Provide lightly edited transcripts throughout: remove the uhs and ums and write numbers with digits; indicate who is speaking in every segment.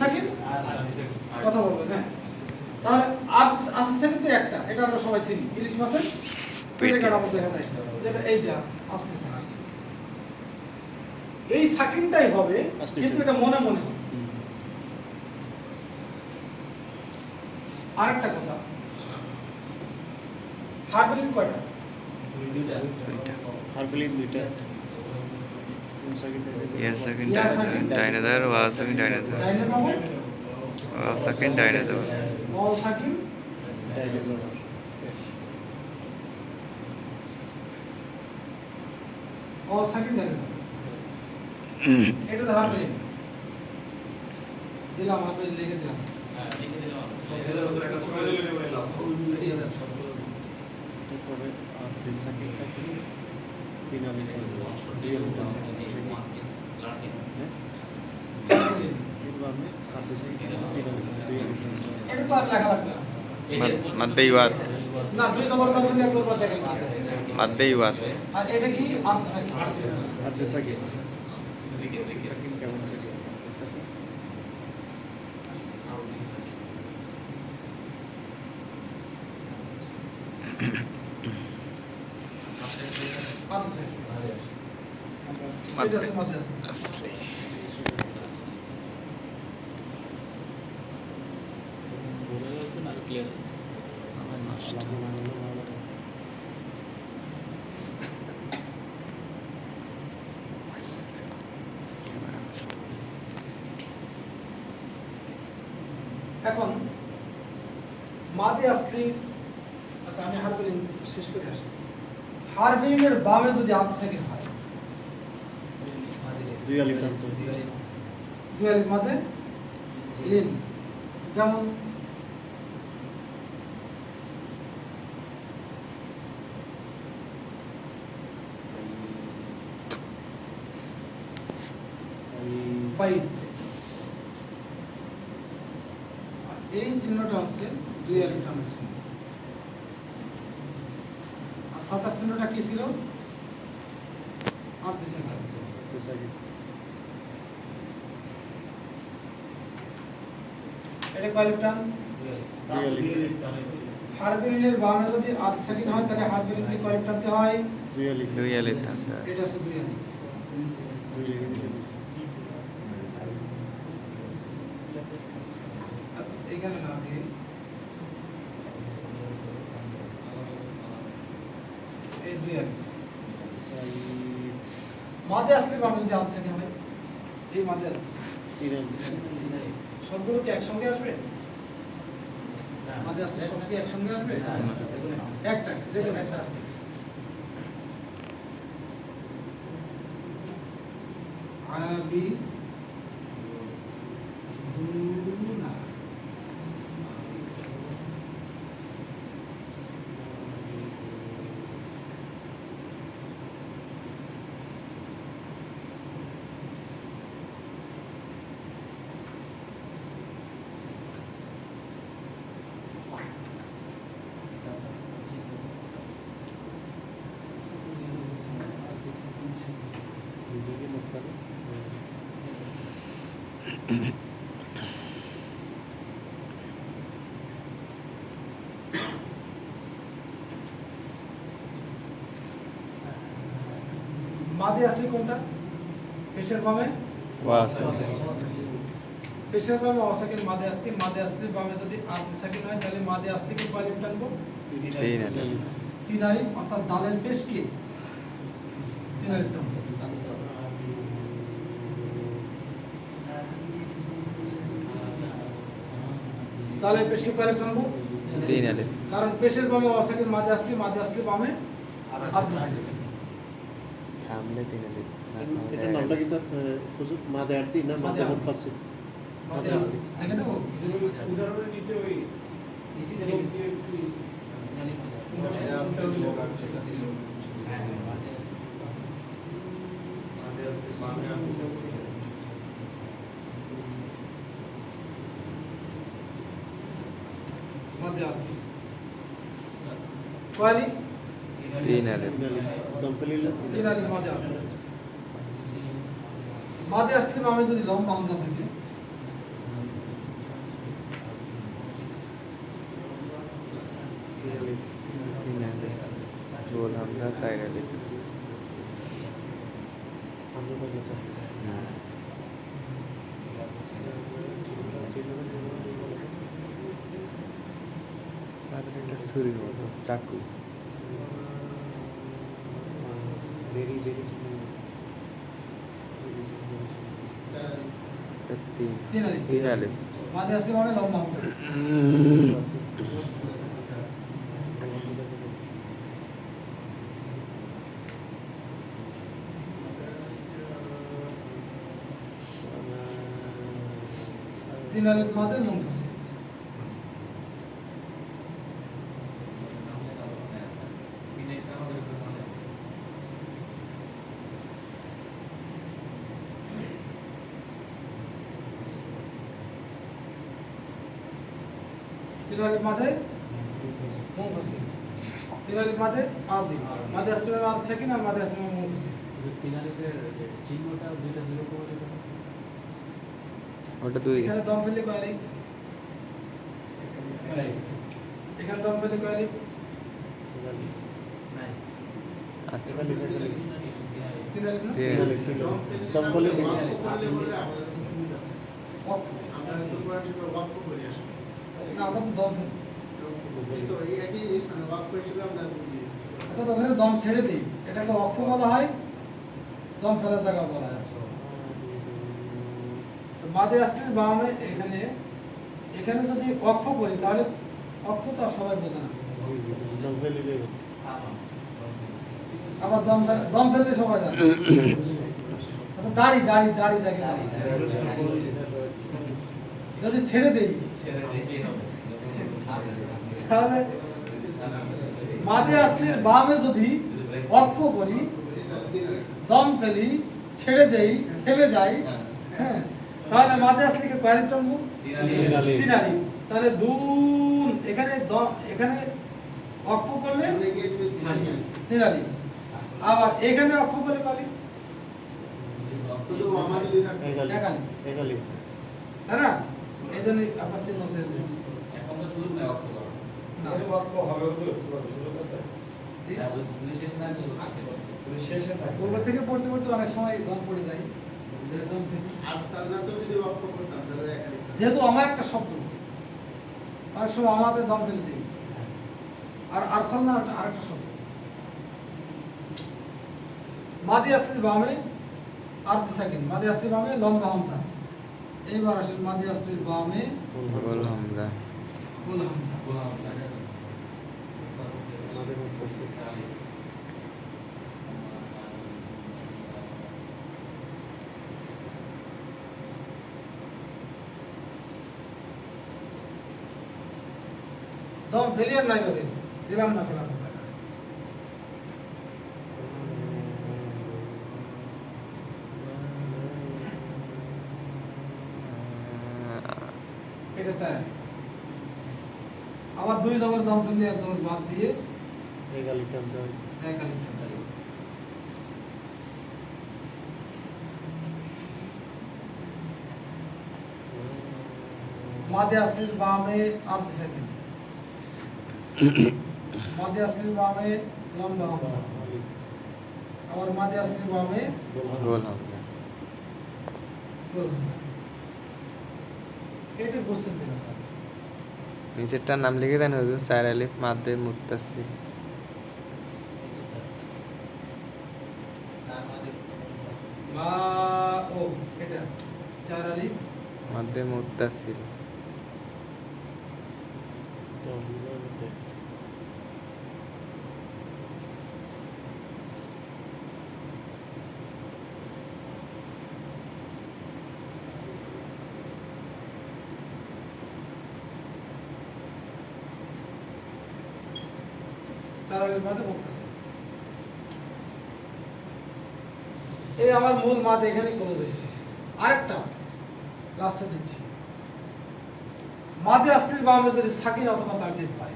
Speaker 1: সাকিন কথা বলবেন। হ্যাঁ, তাহলে আসল সাকিন তো একটা, এটা আমরা সবাই চিনি, ইলিশ মাছের পেটে কাটা মধ্যে দেখা যায়, যেটা এই যে আসল সাকিন। এই সাকিনটাই হবে, কিন্তু এটা মনে মনে হবে। আরেকটা কথা, হারবেলিন কয়টা?
Speaker 2: দুইটা। হারবেলিন দুইটা।
Speaker 3: ইয়া সাকিন ডাইনাদার, ওয়া সাকিন ডাইনাদার,
Speaker 1: ডাইনোসর,
Speaker 3: ওয়া সাকিন ডাইনাদার,
Speaker 1: অল সাকিন
Speaker 2: ডাইনোসর।
Speaker 1: অল সাকিন ডাইনোসর। এটা তো হারবেলিন দিলাম, হারবেলিন লিখে দিলাম।
Speaker 2: তারপরে আর দুই সাকিনটা কি 3 আলিটা 2 আলিটা এরভাবে আর দুই সাকিনটা 3 আলিটা 2 আলিটা।
Speaker 1: এটা তো আর লেখা লাগবে না।
Speaker 3: মাদ্দে ইওয়াত,
Speaker 1: না, দুই জবর দাম দিলে একবার পর দেখেন।
Speaker 3: মাদ্দে ইওয়াত,
Speaker 1: আর এটা কি আর্ধ সাকিন।
Speaker 2: আর দুই সাকিন সাকিন কেমন সাকিন? সাকিন
Speaker 1: আর্ধ সাকিন।
Speaker 3: মাদ্দে
Speaker 1: এটা মধ্যে আছে।
Speaker 3: আসলি।
Speaker 1: এখন মাদে আসলি, আচ্ছা আমি হারবেলিন শেষ করে আসি। হারবেলিনের বামে যদি আর্ধ সাকিন হয়,
Speaker 2: 2 আলিটা তো
Speaker 1: দুই আলিফ মাদে লিন, যেমন বাইত। এই চিহ্নটা হচ্ছে দুই আলিফ টানের চিহ্ন। আর 27 চিহ্নটা কি ছিল? আর্ধ সাকিন।
Speaker 2: দুই সাকিন
Speaker 1: এটা কয় আলিফ টান?
Speaker 2: 2 আলিটা
Speaker 1: হারবেলিনের বামে যদি আর্ধ সাকিন হয়, তাহলে হারবেলিনকে কয় আলিফ টানতে হয়?
Speaker 2: 2 আলিটা
Speaker 3: দুই আলিফ টানতে হয়।
Speaker 1: এটা হচ্ছে দুই আলিফ।
Speaker 2: 2 লিখে দিলে
Speaker 1: আচ্ছা, এইখানে না দিয়ে এই দুই আলিফ। মাদে আসলে বামে যদি আর্ধ সাকিন হয়, এই মাদে আসলে
Speaker 2: 3 আলিটা
Speaker 1: সবগুলো কি একসঙ্গে আসবে? মাদে আসলে সব কি একসঙ্গে আসবে? একটা, যে কোনো একটা আসবে। আবি দুনা,
Speaker 2: দুদিকে নোক্তা
Speaker 1: মাদে আসলে কোনটা? পেশের বামে,
Speaker 3: ওয়া সাকিন,
Speaker 1: পেশের বামে অসাকিন মাদে আসলে, মাদে আসলে বামে যদি আর্ধ সাকিন হয়, তাহলে মাদে আসলে কি কয় আলিফ টানবো?
Speaker 3: 3 আলিফ,
Speaker 1: 3 আলিফ, অর্থাৎ দালের পেশ কি 3 আলিফ টানবো। দালের পেশ কি কয় আলিফ টানবো?
Speaker 3: 3 আলিফ,
Speaker 1: কারণ পেশের বামে অসাকিন মাদে আসলে বামে আর্ধ সাকিন।
Speaker 3: থামলে 3 আলিফ।
Speaker 2: এটার নামটা কি স্যার? হুজুর মাদে আরতি না মাদে মুফাসসিল?
Speaker 1: মাদে আরতি লিখে দেবো?
Speaker 4: উদাহরণের নিচে ওই
Speaker 1: নিচে
Speaker 4: লোক
Speaker 1: দেখে
Speaker 4: দিয়ে একটু
Speaker 1: আস্তে লোক আসছে স্যার। মাদে আরতি কয় আলিফ?
Speaker 3: 3 আলিফ,
Speaker 2: দমফলিল
Speaker 1: 3 আলিফ মাদে আরতি। মাদে আসলে বামে যদি লম্বা হামজা থাকে,
Speaker 3: হামজা চার আলিফ
Speaker 2: আমি তো যেটা
Speaker 3: একটা ছুরির মতো চাকু
Speaker 2: বেরি বেরি
Speaker 3: তিন
Speaker 1: তিন আলিফ
Speaker 3: তিন আলিফ
Speaker 1: মাঝে আসলে মানে লম্বা হামজা তিন আলিফ মাঝে মুনফাসিল তিন আলিফ মাঝে মুনফাসিল তিন আলিফ মাঝে আরদি মাঝে আসলে আরদি সাকিন আর মাঝে আসলে মুনফাসিল
Speaker 4: চিহ্নটা দুইটা দুই রকম হতে পারে।
Speaker 3: ওটা দুই
Speaker 1: এখানে দম ফেলে কয় আলিফ এখানে দম ফেলে কয় আলিফ
Speaker 3: আছে
Speaker 1: তিন আলিফ না
Speaker 3: তিন আলিফ
Speaker 2: দম করলে তিন
Speaker 1: ওয়াকফ
Speaker 5: আমরা তো পুরাটিকে ওয়াকফ করি আসলে
Speaker 1: না আমরা তো দম ফেলি
Speaker 5: এই তো এই একই মানে ওয়াকফ হিসেবে আমরা বুঝি
Speaker 1: অর্থাৎ ওখানে দম ছেড়ে দিই এটাকে ওয়াকফ বলা হয় দম ফেলার জায়গা বলা হয় তো মাদে আসলির বামে এখানে এখানে যদি ওয়াকফ করি তাহলে ওয়াকফ তো আর সবাই বোঝে না
Speaker 2: দম করলে
Speaker 1: আবার দম ফেললে সবাই জানে অর্থাৎ দাড়ি দাড়ি দাড়ি জায়গা যদি ছেড়ে দেই তাহলে মাদে আসলির বামে যদি ওয়াকফ করি দম ফেলি ছেড়ে দেই থেমে যাই হ্যাঁ তাহলে মাদে আসলিকে কয় টানবো তিন আলিফ তাহলে দুন এখানে এখানে ওয়াকফ করলে
Speaker 5: অনেকে
Speaker 1: তিন আলিফ আবার এখানে ওয়াকফ করলে কয় আলিফ
Speaker 5: শুধু আমার যদি থাকে
Speaker 1: এক আলিফ
Speaker 2: এগালি
Speaker 1: তাই না এই জন্য আপনার চিহ্ন ছেড়ে দিয়েছি
Speaker 4: এখন তো শুধু না অক্ষ করো
Speaker 1: না
Speaker 6: এর ওয়াক্ফ হবে তো সুযোগ আছে
Speaker 1: ঠিক
Speaker 4: না বিশেষ না কি
Speaker 6: শেষে থাকে
Speaker 1: পূর্ব থেকে পড়তে পড়তে অনেক সময় দম পড়ে যায় যেহেতু দম ফেলি
Speaker 5: আর সালনাতেও যদি ওয়াকফ করতাম তাহলে এক আলিফ
Speaker 1: যেহেতু আমার একটা শব্দ অনেক সময় আমাদের দম ফেলে দিই আর আরসাল না আরেকটা শব্দ মাদি আসলির বামে আরতি সাকিন মাদি আসলির বামে লম্বা হামজা এইবার আসেন মাদি আসলির বামে
Speaker 3: গোল হামজা
Speaker 1: গোল হামজা
Speaker 2: আমাদের মধ্যে
Speaker 1: দম ফেলিয়ার নাই ভাবে দিলাম না ফেলাম না এটা চাই আবার দুই জবর দম ফেলে এক জবর বাদ দিয়ে
Speaker 2: এগালি টানতে হয়
Speaker 1: এক আলিফ টানতে হবে। মাদে আসলির বামে আরতি সাকিন মাদে আসলির বামে লম্বা হামজা আবার মাদে আসলির বামে
Speaker 3: গোল হামজা
Speaker 1: গোল হামজা এটা বুঝছেন কিনা স্যার
Speaker 3: নিচেরটার নাম লিখে দেন হুজুর চার আলিফ মাদ্দে মুত্তাসিল
Speaker 1: মা ও এটা চার আলিফ
Speaker 3: মাদ্দে মুত্তাসিল
Speaker 1: চার আলিফ মাদে মুক্তাসিল এই আমার মূল মাদ এখানে ক্লোজ হয়েছে আরেকটা আছে লাস্টে দিচ্ছি মাদে আসলির বামে যদি সাকিন অথবা তারজিদ পাই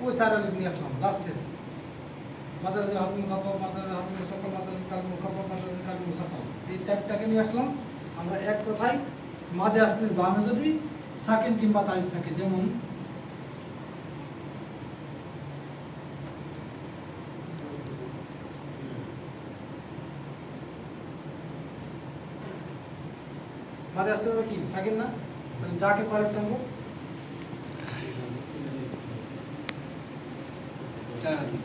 Speaker 1: ওই চার আলিফ নিয়ে আসলাম লাস্টের মাদার যে হাতমুল খাফাফ মাদার হাতমুল মুসাক্কাল মাদার কালমুল খাফাফ মাদার কালমুল মুসাক্কাল এই চারটাকে নিয়ে আসলাম আমরা এক কথায় মাদে আসলির বামে যদি সাকিন কিংবা তারজিদ থাকে যেমন মাঝে আসতে হবে কি সাকিন না, তাহলে যাকে কারেক্ট নাম্বার চার আলিফ।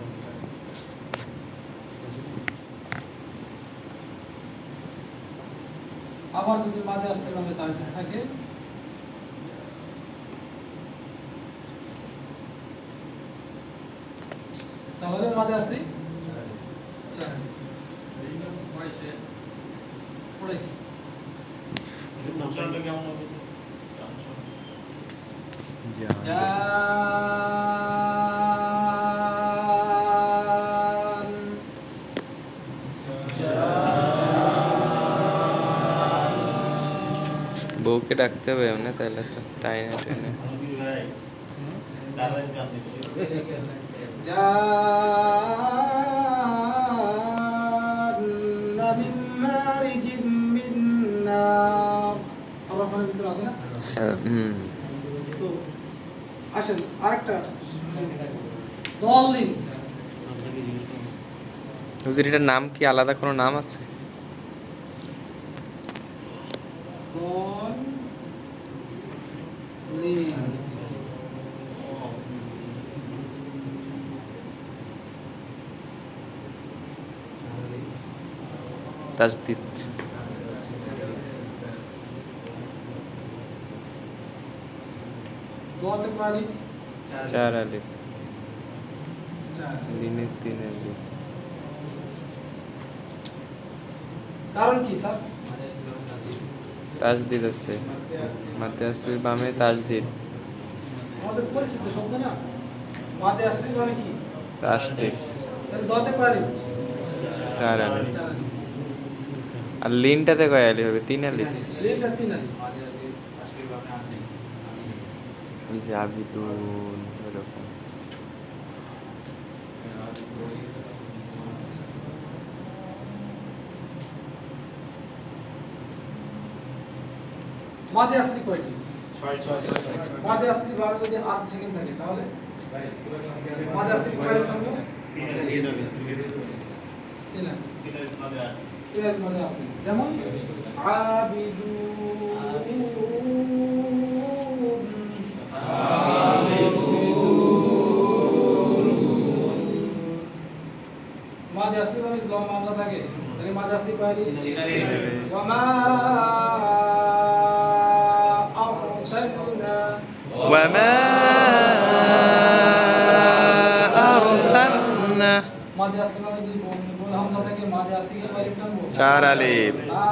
Speaker 1: আবার যদি মাঝে আসতে হবে তাহলে থাকে তাহলে মাঝে আসতে চার আলিফ। পড়াইছি
Speaker 2: নামটা কেমন হবে?
Speaker 3: বউকে ডাকতে হবে এমনি, তাহলে তো তাই না ট্রেনে।
Speaker 2: ভাই চার লাইন গান দিচ্ছি।
Speaker 1: জান্না মিন মারিজিম মিন নার। আবার ওখানে ভিতরে আছে না? তো আসেন আরেকটা দলিন।
Speaker 2: আপনাকে জিজ্ঞেস করুন।
Speaker 3: হুজুর এটার নাম কি, আলাদা কোনো নাম আছে?
Speaker 1: দলিন
Speaker 3: তাজদিদ।
Speaker 1: দোয়াতে পারি
Speaker 3: চার আলিফ,
Speaker 1: চার।
Speaker 3: দিনে তিন আলিফ।
Speaker 1: কারণ কি স্যার?
Speaker 3: তাজদিদ আছে, মাতে আসলে বামে তাজদিদ।
Speaker 1: আমাদের পরিচিত শব্দ না, মাদে আসলে মানে কি?
Speaker 3: তাজদিদ
Speaker 1: তাহলে দোয়াতে পারি
Speaker 3: চার আলিফ।
Speaker 1: চার।
Speaker 3: আর লিনটাতে কয় আলিফ হবে? তিন আলিফ।
Speaker 1: লিনটা তিন আলিফ।
Speaker 3: এই যে আবিদুন এরকম।
Speaker 1: মাদে আসলি কয়টি?
Speaker 2: ছয়।
Speaker 1: মাদে আসলি ভাবে যদি 8 সেকেন্ড থাকে তাহলে মাদে আসলি কয়টি থাকবে? তিন আলিফ। তিন আলিফ মাদে আসলি। যেমন মাদে আসলি মানে লম মামজা থাকে, তাহলে মাদে আসলি কয়টি? ওয়ামা আরসালনা।
Speaker 3: وما أرسلنا
Speaker 1: মাদে আসলি মানে যদি গোল হামজা থাকে মাদে আসলি কে কয়টি নামবো?
Speaker 3: চার আলিফ। মা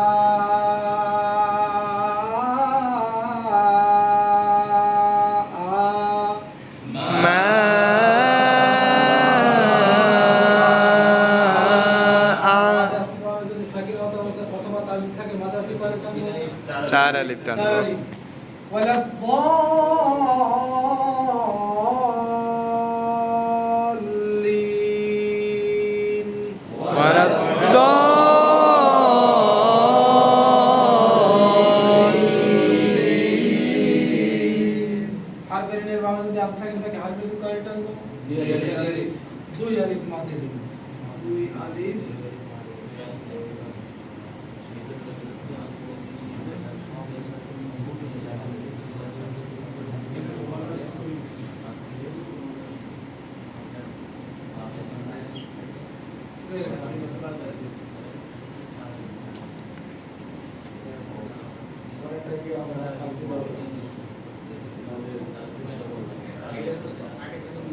Speaker 1: মাদে আসলি মানে যদি সাকিন অথবা তাজিদ থাকে মাদে আসলি কয়টি নামবো?
Speaker 3: চার আলিফ টানবো।
Speaker 1: চার আলিফ। ওয়ালা ضالين।
Speaker 3: ولا
Speaker 1: হারফের নের বামে যদি আধা সেকেন্ড থাকে হারফের কয়টি টানবো? দুই আলিফ মাদে দিব। দুই আলিফ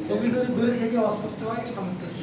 Speaker 1: ছবি যদি দূরে থেকে অস্পষ্ট হয় সামনে থেকে